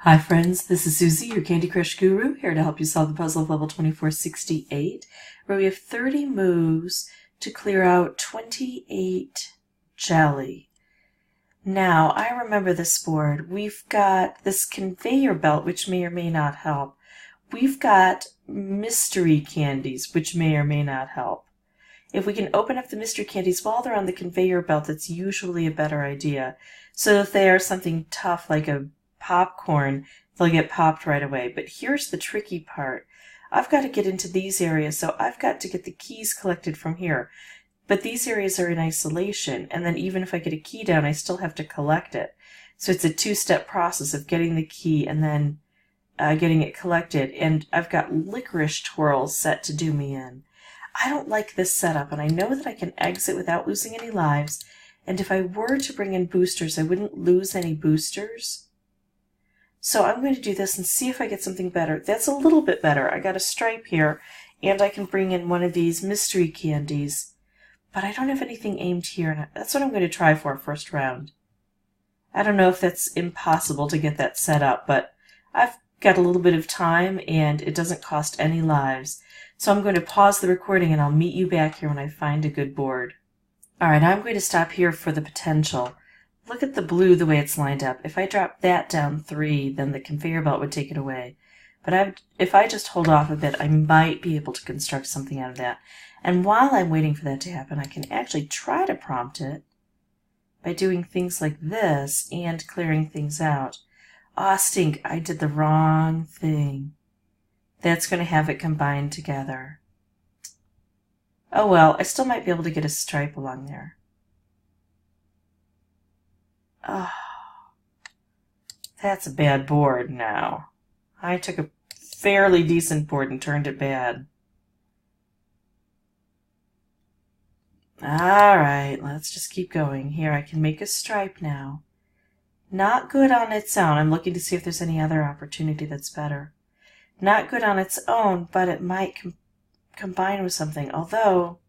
Hi friends, this is Susie, your Candy Crush guru, here to help you solve the puzzle of level 2468, where we have 30 moves to clear out 28 jelly. Now, I remember this board. We've got this conveyor belt, which may or may not help. We've got mystery candies, which may or may not help. If we can open up the mystery candies while they're on the conveyor belt, that's usually a better idea. So if they are something tough like a popcorn, they'll get popped right away. But here's the tricky part. I've got to get into these areas, so I've got to get the keys collected from here. But these areas are in isolation, and then even if I get a key down, I still have to collect it. So it's a two-step process of getting the key and then getting it collected. And I've got licorice twirls set to do me in. I don't like this setup, and I know that I can exit without losing any lives. And if I were to bring in boosters, I wouldn't lose any boosters. So I'm going to do this and see if I get something better. That's a little bit better. I got a stripe here, and I can bring in one of these mystery candies. But I don't have anything aimed here, and that's what I'm going to try for first round. I don't know if that's impossible to get that set up, but I've got a little bit of time, and it doesn't cost any lives. So I'm going to pause the recording, and I'll meet you back here when I find a good board. Alright, I'm going to stop here for the potential. Look at the blue, the way it's lined up. If I drop that down 3, then the conveyor belt would take it away. But if I just hold off a bit, I might be able to construct something out of that. And while I'm waiting for that to happen, I can actually try to prompt it by doing things like this and clearing things out. Aw, stink, I did the wrong thing. That's going to have it combined together. Oh well, I still might be able to get a stripe along there. Oh, that's a bad board now. I took a fairly decent board and turned it bad. Alright, let's just keep going. Here, I can make a stripe now. Not good on its own. I'm looking to see if there's any other opportunity that's better. Not good on its own, but it might combine with something. Although,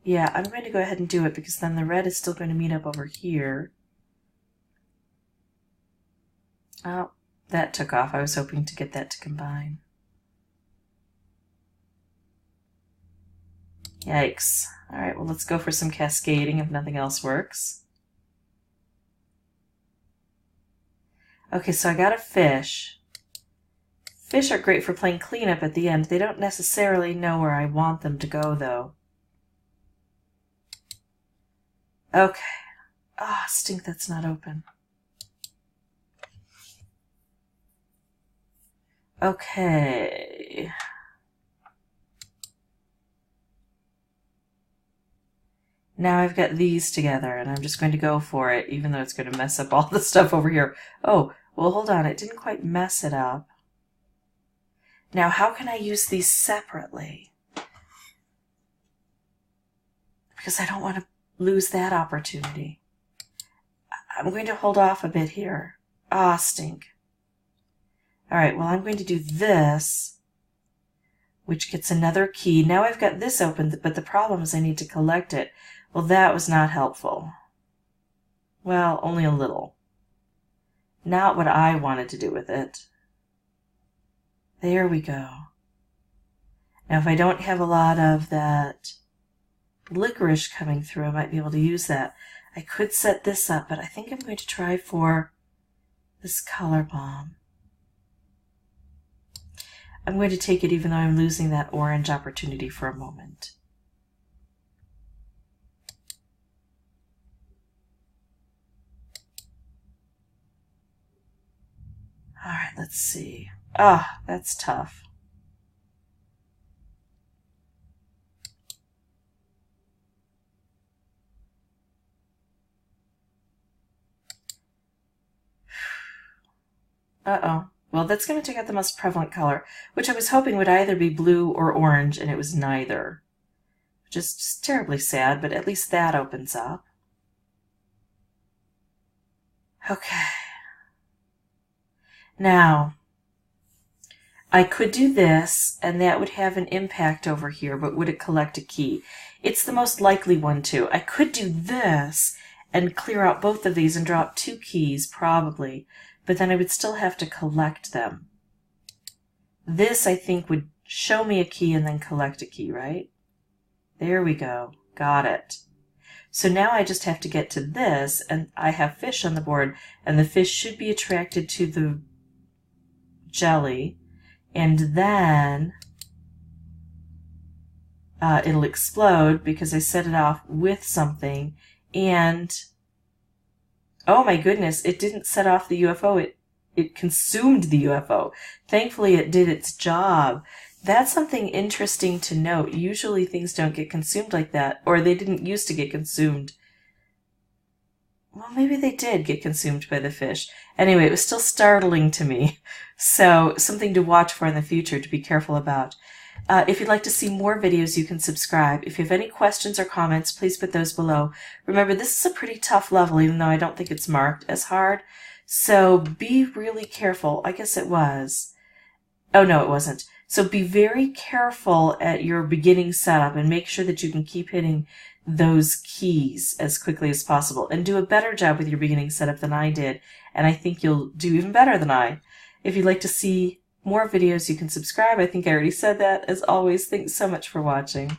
yeah, I'm going to go ahead and do it because then the red is still going to meet up over here. Oh, that took off. I was hoping to get that to combine. Yikes. Alright, well let's go for some cascading if nothing else works. Okay, so I got a fish. Fish are great for playing cleanup at the end. They don't necessarily know where I want them to go, though. Okay. Ah, stink, that's not open. Okay. Now I've got these together, and I'm just going to go for it, even though it's going to mess up all the stuff over here. Oh, well, hold on. It didn't quite mess it up. Now, how can I use these separately? Because I don't want to lose that opportunity. I'm going to hold off a bit here. Ah, stink. Alright, well, I'm going to do this, which gets another key. Now I've got this open, but the problem is I need to collect it. Well, that was not helpful. Well, only a little. Not what I wanted to do with it. There we go. Now, if I don't have a lot of that licorice coming through, I might be able to use that. I could set this up, but I think I'm going to try for this color bomb. I'm going to take it even though I'm losing that orange opportunity for a moment. Alright, let's see. Ah, that's tough. Uh-oh. Well, that's going to take out the most prevalent color, which I was hoping would either be blue or orange, and it was neither. Which is just terribly sad, but at least that opens up. Okay. Now, I could do this, and that would have an impact over here, but would it collect a key? It's the most likely one, too. I could do this, and clear out both of these and drop 2 keys, probably. But then I would still have to collect them. This, I think, would show me a key and then collect a key, right? There we go. Got it. So now I just have to get to this, and I have fish on the board, and the fish should be attracted to the jelly, and then it'll explode because I set it off with something, and oh my goodness, it didn't set off the UFO, it consumed the UFO. Thankfully it did its job. That's something interesting to note. Usually things don't get consumed like that, or they didn't used to get consumed. Well, maybe they did get consumed by the fish. Anyway, it was still startling to me. So something to watch for in the future, to be careful about. If you'd like to see more videos, you can subscribe. If you have any questions or comments, please put those below. Remember, this is a pretty tough level, even though I don't think it's marked as hard. So be really careful. I guess it was. Oh, no, it wasn't. So be very careful at your beginning setup and make sure that you can keep hitting those keys as quickly as possible. And do a better job with your beginning setup than I did. And I think you'll do even better than I. If you'd like to see more videos, you can subscribe. I think I already said that. As always, thanks so much for watching.